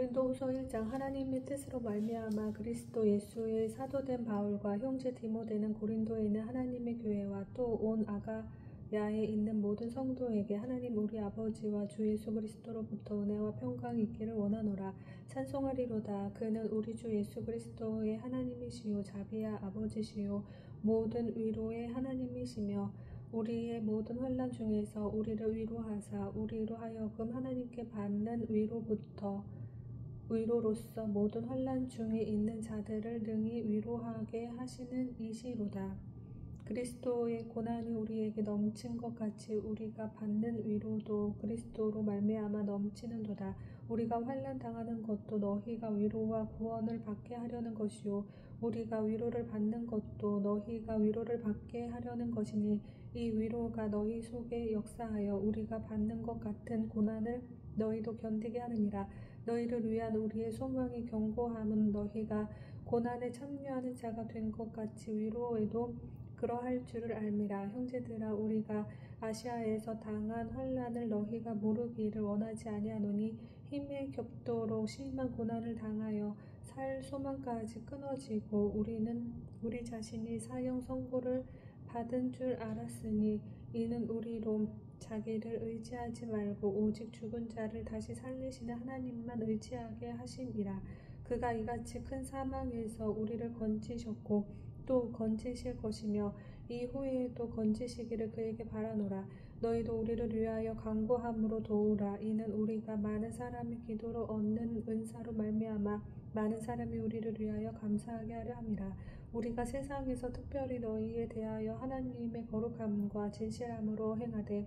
고린도후서 1장. 하나님의 뜻으로 말미암아 그리스도 예수의 사도된 바울과 형제 디모데는 고린도에 있는 하나님의 교회와 또 온 아가야에 있는 모든 성도에게 하나님 우리 아버지와 주 예수 그리스도로부터 은혜와 평강이 있기를 원하노라. 찬송하리로다. 그는 우리 주 예수 그리스도의 하나님이시요 자비와 아버지시요 모든 위로의 하나님이시며 우리의 모든 환난 중에서 우리를 위로하사 우리로 하여금 하나님께 받는 위로로서 모든 환난 중에 있는 자들을 능히 위로하게 하시는 이시로다. 그리스도의 고난이 우리에게 넘친 것 같이 우리가 받는 위로도 그리스도로 말미암아 넘치는도다. 우리가 환난 당하는 것도 너희가 위로와 구원을 받게 하려는 것이요 우리가 위로를 받는 것도 너희가 위로를 받게 하려는 것이니 이 위로가 너희 속에 역사하여 우리가 받는 것 같은 고난을 너희도 견디게 하느니라. 너희를 위한 우리의 소망이 견고함은 너희가 고난에 참여하는 자가 된 것 같이 위로에도 그러할 줄을 알미라. 형제들아, 우리가 아시아에서 당한 환난을 너희가 모르기를 원하지 아니하노니 힘에 겹도록 심한 고난을 당하여 살 소망까지 끊어지고 우리는 우리 자신이 사형 선고를 받은 줄 알았으니 이는 우리로 자기를 의지하지 말고 오직 죽은 자를 다시 살리시는 하나님만 의지하게 하심이라. 그가 이같이 큰 사망에서 우리를 건지셨고 또 건지실 것이며 이후에도 건지시기를 그에게 바라노라. 너희도 우리를 위하여 간구함으로 도우라. 이는 우리가 많은 사람의 기도로 얻는 은사로 말미암아 많은 사람이 우리를 위하여 감사하게 하려 함이라. 우리가 세상에서 특별히 너희에 대하여 하나님의 거룩함과 진실함으로 행하되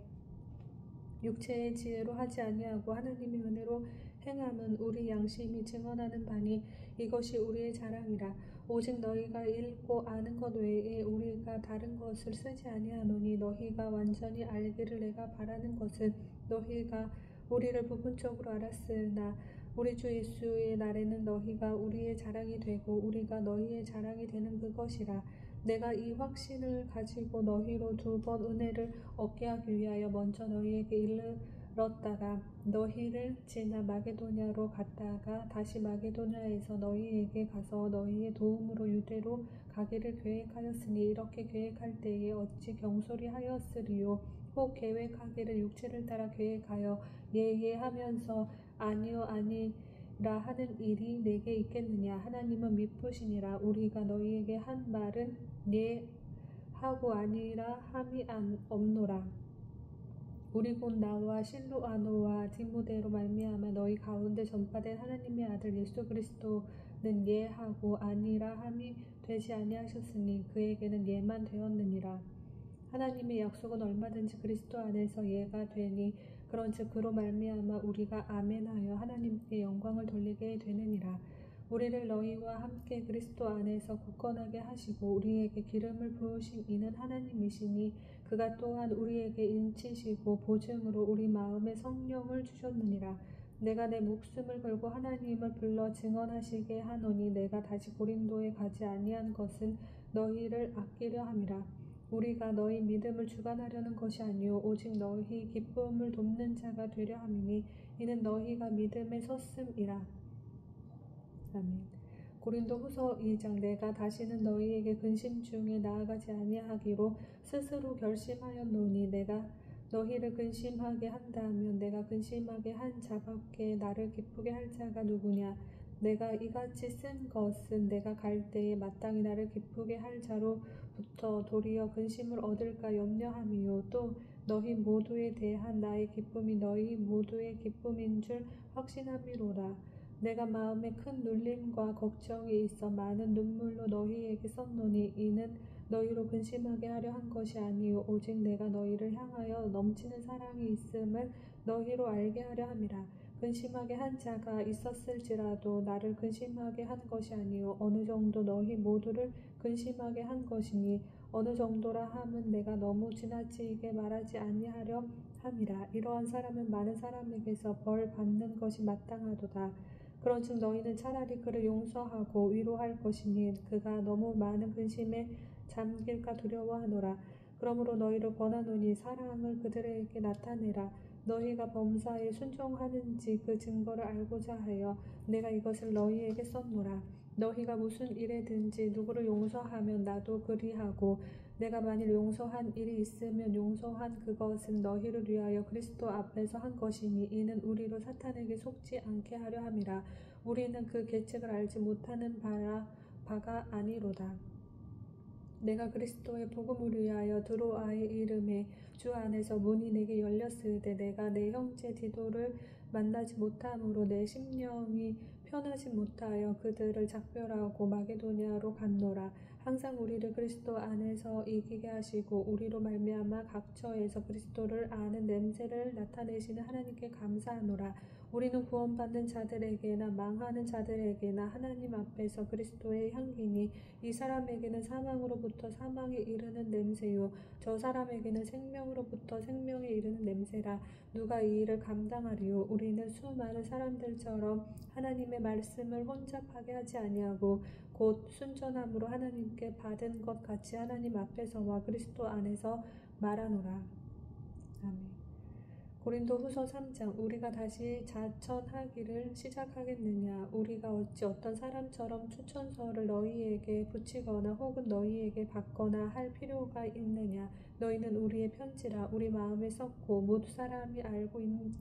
육체의 지혜로 하지 아니하고 하나님의 은혜로 행함은 우리 양심이 증언하는 바니 이것이 우리의 자랑이라. 오직 너희가 읽고 아는 것 외에 우리가 다른 것을 쓰지 아니하노니 너희가 완전히 알기를 내가 바라는 것은 너희가 우리를 부분적으로 알았으나 우리 주 예수의 날에는 너희가 우리의 자랑이 되고 우리가 너희의 자랑이 되는 그것이라. 내가 이 확신을 가지고 너희로 2번 은혜를 얻게 하기 위하여 먼저 너희에게 이르렀다가 너희를 지나 마게도냐로 갔다가 다시 마게도냐에서 너희에게 가서 너희의 도움으로 유대로 가기를 계획하였으니 이렇게 계획할 때에 어찌 경솔히 하였으리요. 혹 계획하기를 육체를 따라 계획하여 예하면서 아니요 아니라 하는 일이 내게 있겠느냐. 하나님은 미쁘시니라. 우리가 너희에게 한 말은 예하고 아니라 함이 없노라. 우리 곧 나와 실로아노와 디모데로 말미암아 너희 가운데 전파된 하나님의 아들 예수 그리스도는 예하고 아니라 함이 되지 아니하셨으니 그에게는 예만 되었느니라. 하나님의 약속은 얼마든지 그리스도 안에서 예가 되니 그런즉 그로 말미암아 우리가 아멘하여 하나님께 영광을 돌리게 되느니라. 우리를 너희와 함께 그리스도 안에서 굳건하게 하시고 우리에게 기름을 부으신 이는 하나님이시니 그가 또한 우리에게 인치시고 보증으로 우리 마음에 성령을 주셨느니라. 내가 내 목숨을 걸고 하나님을 불러 증언하시게 하노니 내가 다시 고린도에 가지 아니한 것은 너희를 아끼려 함이라. 우리가 너희 믿음을 주관하려는 것이 아니요 오직 너희 기쁨을 돕는 자가 되려 함이니 이는 너희가 믿음에 섰음이라. 아멘. 고린도후서 2장. 내가 다시는 너희에게 근심 중에 나아가지 아니하기로 스스로 결심하였노니 내가 너희를 근심하게 한다면 내가 근심하게 한 자밖에 나를 기쁘게 할 자가 누구냐. 내가 이같이 쓴 것은 내가 갈 때에 마땅히 나를 기쁘게 할 자로부터 도리어 근심을 얻을까 염려함이요 또 너희 모두에 대한 나의 기쁨이 너희 모두의 기쁨인 줄 확신함이로라. 내가 마음에 큰 눌림과 걱정이 있어 많은 눈물로 너희에게 썼노니 이는 너희로 근심하게 하려 한 것이 아니요 오직 내가 너희를 향하여 넘치는 사랑이 있음을 너희로 알게 하려 함이라. 근심하게 한 자가 있었을지라도 나를 근심하게 한 것이 아니요 어느 정도 너희 모두를 근심하게 한 것이니 어느 정도라 함은 내가 너무 지나치게 말하지 아니하려 함이라. 이러한 사람은 많은 사람에게서 벌 받는 것이 마땅하도다. 그런즉 너희는 차라리 그를 용서하고 위로할 것이니 그가 너무 많은 근심에 잠길까 두려워하노라. 그러므로 너희를 권하노니 사랑을 그들에게 나타내라. 너희가 범사에 순종하는지 그 증거를 알고자 하여 내가 이것을 너희에게 썼노라. 너희가 무슨 일에든지 누구를 용서하면 나도 그리하고 내가 만일 용서한 일이 있으면 용서한 그것은 너희를 위하여 그리스도 앞에서 한 것이니 이는 우리로 사탄에게 속지 않게 하려 함이라. 우리는 그 계책을 알지 못하는 바가 아니로다. 내가 그리스도의 복음을 위하여 드로아의 이름에 주 안에서 문이 내게 열렸으되 내가 내 형제 디도를 만나지 못함으로 내 심령이 편하지 못하여 그들을 작별하고 마게도냐로 갔노라. 항상 우리를 그리스도 안에서 이기게 하시고 우리로 말미암아 각처에서 그리스도를 아는 냄새를 나타내시는 하나님께 감사하노라. 우리는 구원받는 자들에게나 망하는 자들에게나 하나님 앞에서 그리스도의 향기니 이 사람에게는 사망으로부터 사망에 이르는 냄새요 저 사람에게는 생명으로부터 생명에 이르는 냄새라. 누가 이 일을 감당하리요? 우리는 수많은 사람들처럼 하나님의 말씀을 혼잡하게 하지 아니하고 곧 순전함으로 하나님께 받은 것 같이 하나님 앞에서와 그리스도 안에서 말하노라. 아멘. 고린도후서 3장. 우리가 다시 자천하기를 시작하겠느냐? 우리가 어찌 어떤 사람처럼 추천서를 너희에게 붙이거나 혹은 너희에게 받거나 할 필요가 있느냐? 너희는 우리의 편지라. 우리 마음에 썼고 모두 사람이 알고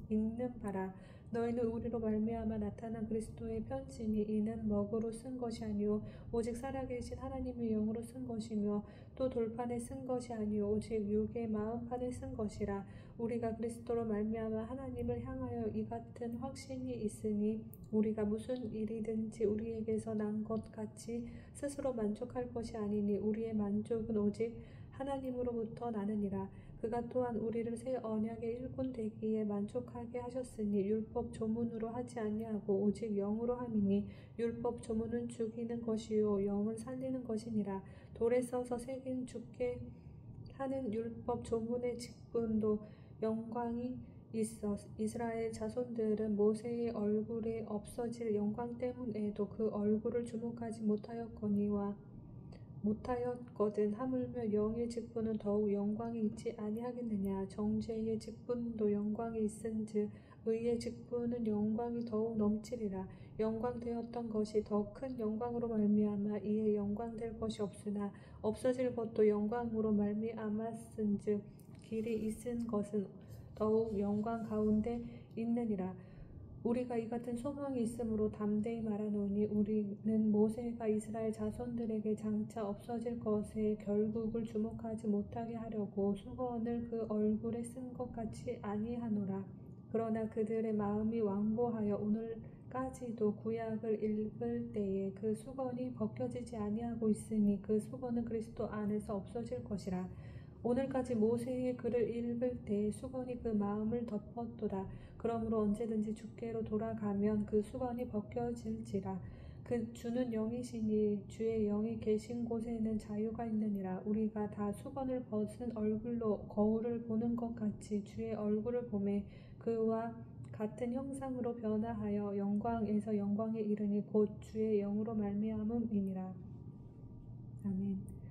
읽는 바라. 너희는 우리로 말미암아 나타난 그리스도의 편지니 이는 먹으로 쓴 것이 아니요 오직 살아계신 하나님의 영으로 쓴 것이며 또 돌판에 쓴 것이 아니요 오직 육의 마음판에 쓴 것이라. 우리가 그리스도로 말미암아 하나님을 향하여 이 같은 확신이 있으니 우리가 무슨 일이든지 우리에게서 난 것 같이 스스로 만족할 것이 아니니 우리의 만족은 오직 하나님으로부터 나느니라. 그가 또한 우리를 새 언약의 일꾼 되기에 만족하게 하셨으니 율법 조문으로 하지 아니하고 오직 영으로 함이니 율법 조문은 죽이는 것이요 영은 살리는 것이니라. 돌에 써서 새긴 죽게 하는 율법 조문의 직분도 영광이 있어 이스라엘 자손들은 모세의 얼굴에 없어질 영광 때문에도 그 얼굴을 주목하지 못하였거든. 하물며 영의 직분은 더욱 영광이 있지 아니하겠느냐? 정죄의 직분도 영광이 있은즉 의의 직분은 영광이 더욱 넘치리라. 영광되었던 것이 더 큰 영광으로 말미암아 이에 영광될 것이 없으나 없어질 것도 영광으로 말미암았은즉 길이 있은 것은 더욱 영광 가운데 있느니라. 우리가 이 같은 소망이 있으므로 담대히 말하노니 우리는 모세가 이스라엘 자손들에게 장차 없어질 것의 결국을 주목하지 못하게 하려고 수건을 그 얼굴에 쓴 것 같이 아니하노라. 그러나 그들의 마음이 완고하여 오늘까지도 구약을 읽을 때에 그 수건이 벗겨지지 아니하고 있으니 그 수건은 그리스도 안에서 없어질 것이라. 오늘까지 모세의 글을 읽을 때 수건이 그 마음을 덮었도다. 그러므로 언제든지 주께로 돌아가면 그 수건이 벗겨질지라. 그 주는 영이시니 주의 영이 계신 곳에는 자유가 있느니라. 우리가 다 수건을 벗은 얼굴로 거울을 보는 것 같이 주의 얼굴을 보매 그와 같은 형상으로 변화하여 영광에서 영광에 이르니 곧 주의 영으로 말미암음이니라. 아멘.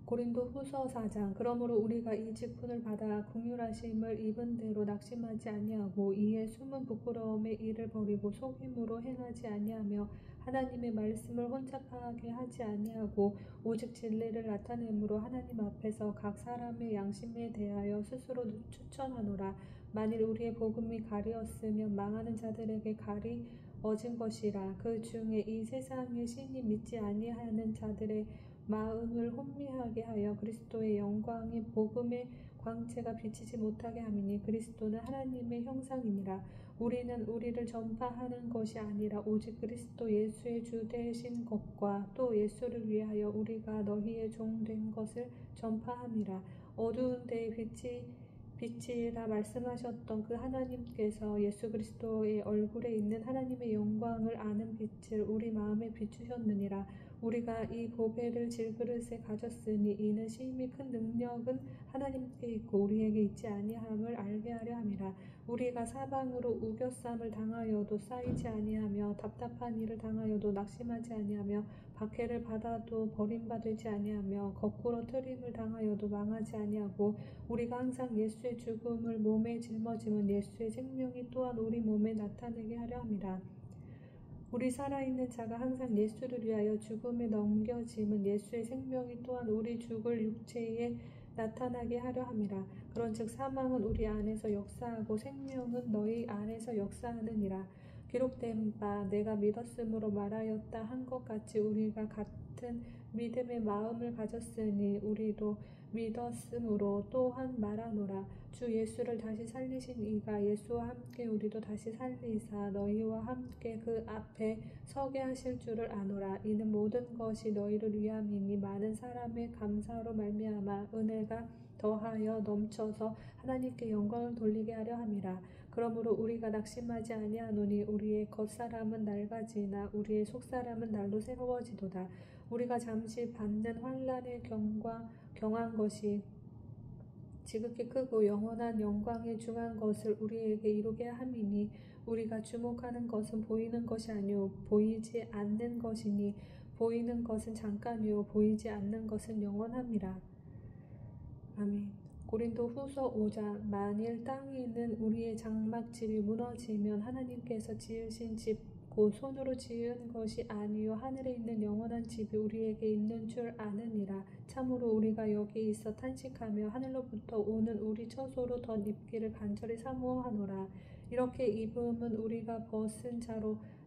고린도후서 4장. 그러므로 우리가 이 직분을 받아 긍휼하심을 입은 대로 낙심하지 아니하고 이에 숨은 부끄러움의 일을 버리고 속임으로 행하지 아니하며 하나님의 말씀을 혼잡하게 하지 아니하고 오직 진리를 나타내므로 하나님 앞에서 각 사람의 양심에 대하여 스스로 추천하노라. 만일 우리의 복음이 가리었으면 망하는 자들에게 가리어진 것이라. 그 중에 이 세상의 신이 믿지 아니하는 자들의 마음을 혼미하게 하여 그리스도의 영광이 복음의 광채가 비치지 못하게 함이니 그리스도는 하나님의 형상이니라. 우리는 우리를 전파하는 것이 아니라 오직 그리스도 예수의 주 되신 것과 또 예수를 위하여 우리가 너희의 종 된 것을 전파함이라. 어두운 데에 빛이라 말씀하셨던 그 하나님께서 예수 그리스도의 얼굴에 있는 하나님의 영광을 아는 빛을 우리 마음에 비추셨느니라. 우리가 이 보배를 질그릇에 가졌으니 이는 심히 큰 능력은 하나님께 있고 우리에게 있지 아니함을 알게 하려 함이라. 우리가 사방으로 우겨쌈을 당하여도 쌓이지 아니하며 답답한 일을 당하여도 낙심하지 아니하며 박해를 받아도 버림받지 아니하며 거꾸로 트림을 당하여도 망하지 아니하고 우리가 항상 예수의 죽음을 몸에 짊어지면 예수의 생명이 또한 우리 몸에 나타내게 하려 함이라. 우리 살아있는 자가 항상 예수를 위하여 죽음에 넘겨짐은 예수의 생명이 또한 우리 죽을 육체에 나타나게 하려 함이라. 그런즉 사망은 우리 안에서 역사하고 생명은 너희 안에서 역사하느니라. 기록된 바 내가 믿었으므로 말하였다 한 것 같이 우리가 같은 믿음의 마음을 가졌으니 우리도 믿었으므로 또한 말하노라. 주 예수를 다시 살리신 이가 예수와 함께 우리도 다시 살리사 너희와 함께 그 앞에 서게 하실 줄을 아노라. 이는 모든 것이 너희를 위함이니 많은 사람의 감사로 말미암아 은혜가 더하여 넘쳐서 하나님께 영광을 돌리게 하려 함이라. 그러므로 우리가 낙심하지 아니하노니 우리의 겉사람은 낡아지나 우리의 속사람은 날로 새로워지도다. 우리가 잠시 받는 환난에 경한 것이 지극히 크고 영원한 영광에 중한 것을 우리에게 이루게 함이니 우리가 주목하는 것은 보이는 것이 아니요 보이지 않는 것이니 보이는 것은 잠깐이요 보이지 않는 것은 영원함이라. 아멘. 고린도후서 5장 만일 땅에 있는 우리의 장막집이 무너지면 하나님께서 지으신 집 곧 손으로 지은 것이 아니요 하늘에 있는 영원한 집이 우리에게 있는 줄 아느니라. 참으로 우리가 여기 있어 탄식하며 하늘로부터 오는 우리 처소로 덧 입기를 간절히 사모하노라. 이렇게 입음은 우리가 벗은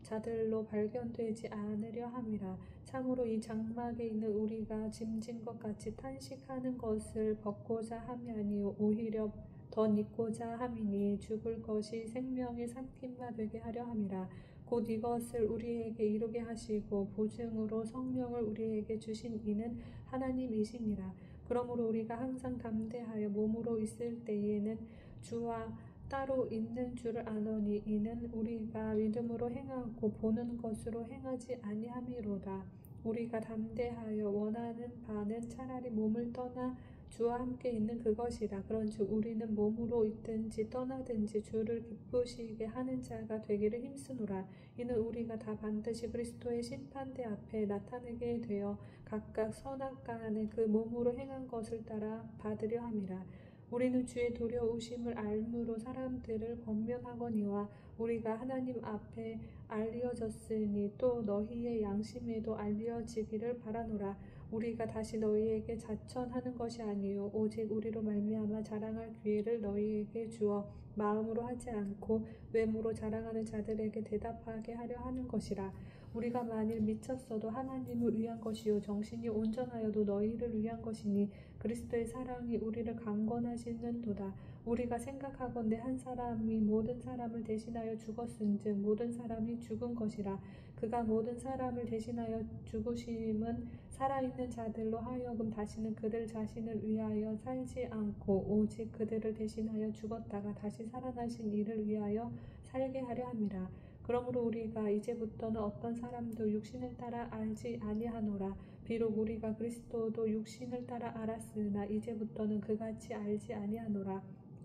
자들로 발견되지 않으려 함이라. 참으로 이 장막에 있는 우리가 짐진 것 같이 탄식하는 것을 벗고자 함이 아니요 오히려 덧 입고자 함이니 죽을 것이 생명의 삼킴바 되게 하려 함이라. 곧 이것을 우리에게 이루게 하시고 보증으로 성령을 우리에게 주신 이는 하나님이시니라. 그러므로 우리가 항상 담대하여 몸으로 있을 때에는 주와 따로 있는 줄을 아노니 이는 우리가 믿음으로 행하고 보는 것으로 행하지 아니함이로다. 우리가 담대하여 원하는 바는 차라리 몸을 떠나 주와 함께 있는 그것이라. 그런즉 우리는 몸으로 있든지 떠나든지 주를 기쁘시게 하는 자가 되기를 힘쓰노라. 이는 우리가 다 반드시 그리스도의 심판대 앞에 나타내게 되어 각각 선악간에 그 몸으로 행한 것을 따라 받으려 함이라. 우리는 주의 두려우심을 알므로 사람들을 권면하거니와 우리가 하나님 앞에 알려졌으니 또 너희의 양심에도 알려지기를 바라노라. 우리가 다시 너희에게 자천하는 것이 아니요 오직 우리로 말미암아 자랑할 기회를 너희에게 주어 마음으로 하지 않고 외모로 자랑하는 자들에게 대답하게 하려 하는 것이라. 우리가 만일 미쳤어도 하나님을 위한 것이요 정신이 온전하여도 너희를 위한 것이니 그리스도의 사랑이 우리를 강권하시는도다. 우리가 생각하건대 한 사람이 모든 사람을 대신하여 죽었은즉 모든 사람이 죽은 것이라. 그가 모든 사람을 대신하여 죽으심은 살아있는 자들로 하여금 다시는 그들 자신을 위하여 살지 않고 오직 그들을 대신하여 죽었다가 다시 살아나신 이를 위하여 살게 하려 함이라. 그러므로 우리가 이제부터는 어떤 사람도 육신을 따라 알지 아니하노라. 비록 우리가 그리스도도 육신을 따라 알았으나 이제부터는 그같이 알지 아니하노라.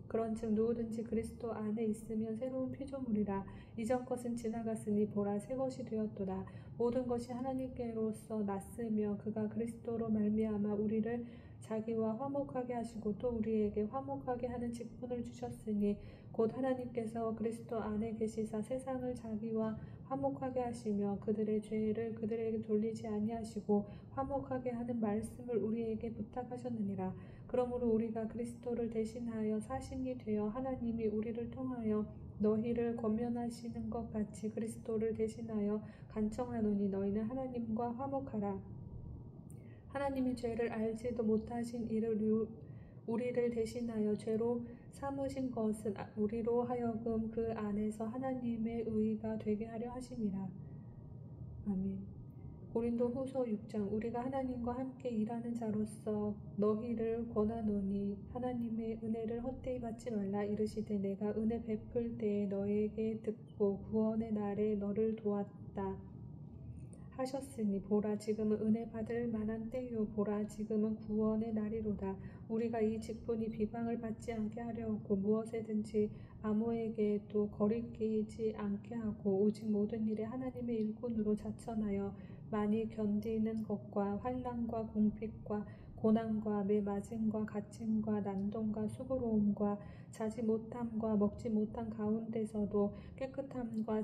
그런즉 누구든지 그리스도 안에 있으면 새로운 피조물이라. 이전 것은 지나갔으니 보라 새 것이 되었도다. 모든 것이 하나님께로서 났으며 그가 그리스도로 말미암아 우리를 자기와 화목하게 하시고 또 우리에게 화목하게 하는 직분을 주셨으니 곧 하나님께서 그리스도 안에 계시사 세상을 자기와 화목하게 하시며 그들의 죄를 그들에게 돌리지 아니하시고 화목하게 하는 말씀을 우리에게 부탁하셨느니라. 그러므로 우리가 그리스도를 대신하여 사신이 되어 하나님이 우리를 통하여 너희를 권면하시는 것 같이 그리스도를 대신하여 간청하노니 너희는 하나님과 화목하라. 하나님이 죄를 알지도 못하신 이를 우리를 대신하여 죄로 삼으신 것은 우리로 하여금 그 안에서 하나님의 의가 되게 하려 하심이라. 아멘. 고린도후서 6장 우리가 하나님과 함께 일하는 자로서 너희를 권하노니 하나님의 은혜를 헛되이 받지 말라. 이르시되 내가 은혜 베풀 때에 너에게 듣고 구원의 날에 너를 도왔다 하셨으니 보라 지금은 은혜 받을 만한 때요 보라 지금은 구원의 날이로다. 우리가 이 직분이 비방을 받지 않게 하려고 무엇에든지 아무에게도 거리끼지 않게 하고 오직 모든 일에 하나님의 일꾼으로 자천하여 많이 견디는 것과 환난과 공핍과 고난과 매 맞음과 갇힘과 난동과 수고로움과 자지 못함과 먹지 못한 가운데서도 깨끗함과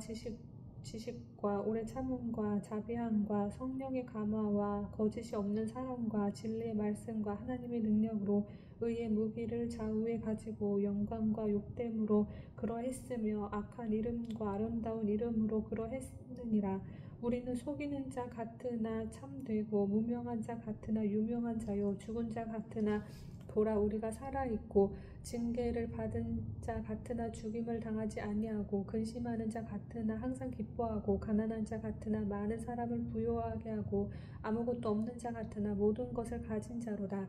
지식과 오래 참음과 자비함과 성령의 감화와 거짓이 없는 사랑과 진리의 말씀과 하나님의 능력으로 의의 무기를 좌우에 가지고 영광과 욕됨으로 그러했으며 악한 이름과 아름다운 이름으로 그러했느니라. 우리는 속이는 자 같으나 참되고 무명한 자 같으나 유명한 자요 죽은 자 같으나 보라 우리가 살아있고 징계를 받은 자 같으나 죽임을 당하지 아니하고 근심하는 자 같으나 항상 기뻐하고 가난한 자 같으나 많은 사람을 부요하게 하고 아무것도 없는 자 같으나 모든 것을 가진 자로다.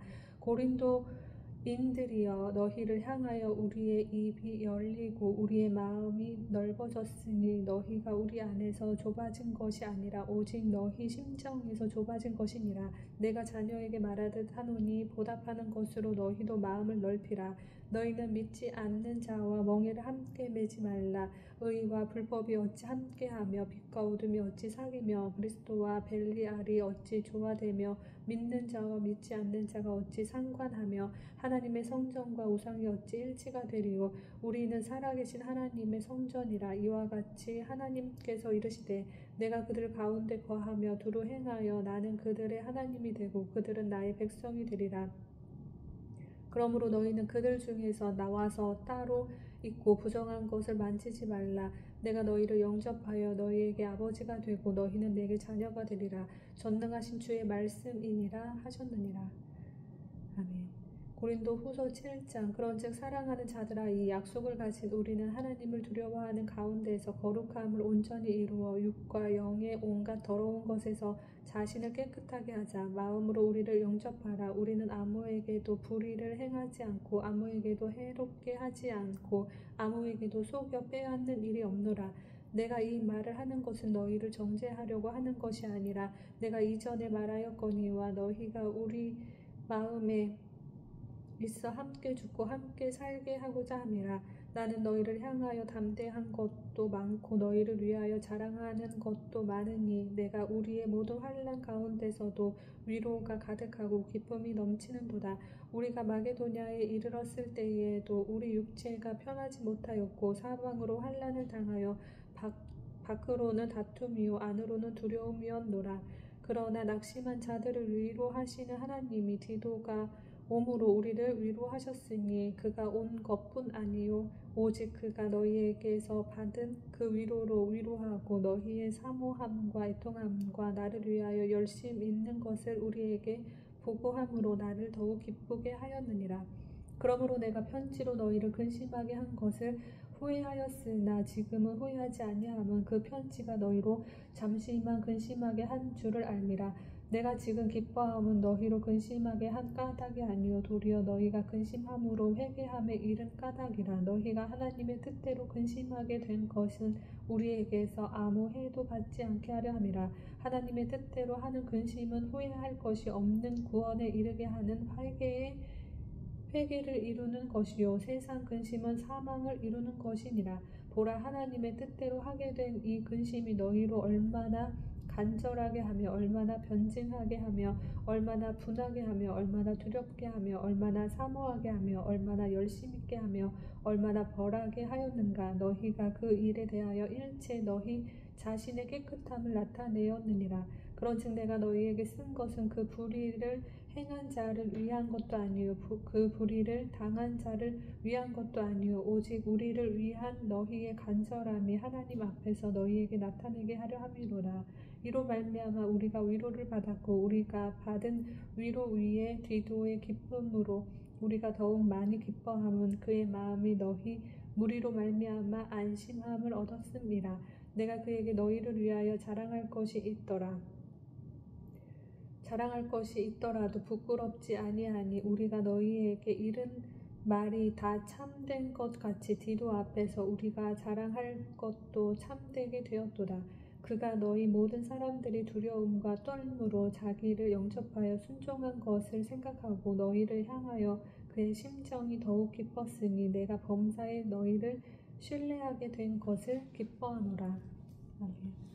고린도인들이여 너희를 향하여 우리의 입이 열리고 우리의 마음이 넓어졌으니 너희가 우리 안에서 좁아진 것이 아니라 오직 너희 심정에서 좁아진 것이니라. 내가 자녀에게 말하듯 하노니 보답하는 것으로 너희도 마음을 넓히라. 너희는 믿지 않는 자와 멍에를 함께 매지 말라. 의와 불법이 어찌 함께하며 빛과 어둠이 어찌 사귀며 그리스도와 벨리알이 어찌 조화되며 믿는 자와 믿지 않는 자가 어찌 상관하며 하나님의 성전과 우상이 어찌 일치가 되리요. 우리는 살아계신 하나님의 성전이라. 이와 같이 하나님께서 이르시되 내가 그들 가운데 거하며 두루 행하여 나는 그들의 하나님이 되고 그들은 나의 백성이 되리라. 그러므로 너희는 그들 중에서 나와서 따로 있고 부정한 것을 만지지 말라. 내가 너희를 영접하여 너희에게 아버지가 되고 너희는 내게 자녀가 되리라. 전능하신 주의 말씀이니라 하셨느니라. 아멘. 고린도후서 7장. 그런즉 사랑하는 자들아 이 약속을 가진 우리는 하나님을 두려워하는 가운데서 거룩함을 온전히 이루어 육과 영의 온갖 더러운 것에서 자신을 깨끗하게 하자. 마음으로 우리를 영접하라. 우리는 아무에게도 불의를 행하지 않고 아무에게도 해롭게 하지 않고 아무에게도 속여 빼앗는 일이 없노라. 내가 이 말을 하는 것은 너희를 정죄하려고 하는 것이 아니라 내가 이전에 말하였거니와 너희가 우리 마음에 있어 함께 죽고 함께 살게 하고자 함이라. 나는 너희를 향하여 담대한 것도 많고 너희를 위하여 자랑하는 것도 많으니 내가 우리의 모든 환난 가운데서도 위로가 가득하고 기쁨이 넘치는도다. 우리가 마게도냐에 이르렀을 때에도 우리 육체가 편하지 못하였고 사방으로 환난을 당하여 밖으로는 다툼이요 안으로는 두려움이었노라. 그러나 낙심한 자들을 위로하시는 하나님이 디도가 몸으로 우리를 위로하셨으니 그가 온 것뿐 아니요 오직 그가 너희에게서 받은 그 위로로 위로하고 너희의 사모함과 애통함과 나를 위하여 열심 있는 것을 우리에게 보고함으로 나를 더욱 기쁘게 하였느니라. 그러므로 내가 편지로 너희를 근심하게 한 것을 후회하였으나 지금은 후회하지 아니함은 그 편지가 너희로 잠시만 근심하게 한 줄을 알미라. 내가 지금 기뻐함은 너희로 근심하게 한 까닭이 아니요 도리어 너희가 근심함으로 회개함에 이른 까닭이라. 너희가 하나님의 뜻대로 근심하게 된 것은 우리에게서 아무 해도 받지 않게 하려 함이라. 하나님의 뜻대로 하는 근심은 후회할 것이 없는 구원에 이르게 하는 회개를 이루는 것이요 세상 근심은 사망을 이루는 것이니라. 보라 하나님의 뜻대로 하게 된 이 근심이 너희로 얼마나 간절하게 하며 얼마나 변증하게 하며 얼마나 분하게 하며 얼마나 두렵게 하며 얼마나 사모하게 하며 얼마나 열심 있게 하며 얼마나 벌하게 하였는가. 너희가 그 일에 대하여 일체 너희 자신의 깨끗함을 나타내었느니라. 그런즉 내가 너희에게 쓴 것은 그 불의를 행한 자를 위한 것도 아니요 그 불의를 당한 자를 위한 것도 아니요 오직 우리를 위한 너희의 간절함이 하나님 앞에서 너희에게 나타내게 하려 함이로라. 이로 말미암아 우리가 위로를 받았고 우리가 받은 위로 위에 디도의 기쁨으로 우리가 더욱 많이 기뻐함은 그의 마음이 너희 무리로 말미암아 안심함을 얻었음이라. 내가 그에게 너희를 위하여 자랑할 것이 있더라도 부끄럽지 아니하니 우리가 너희에게 이른 말이 다 참된 것 같이 디도 앞에서 우리가 자랑할 것도 참되게 되었도다. 그가 너희 모든 사람들이 두려움과 떨므로 자기를 영접하여 순종한 것을 생각하고 너희를 향하여 그의 심정이 더욱 기뻤으니 내가 범사에 너희를 신뢰하게 된 것을 기뻐하노라. 아멘.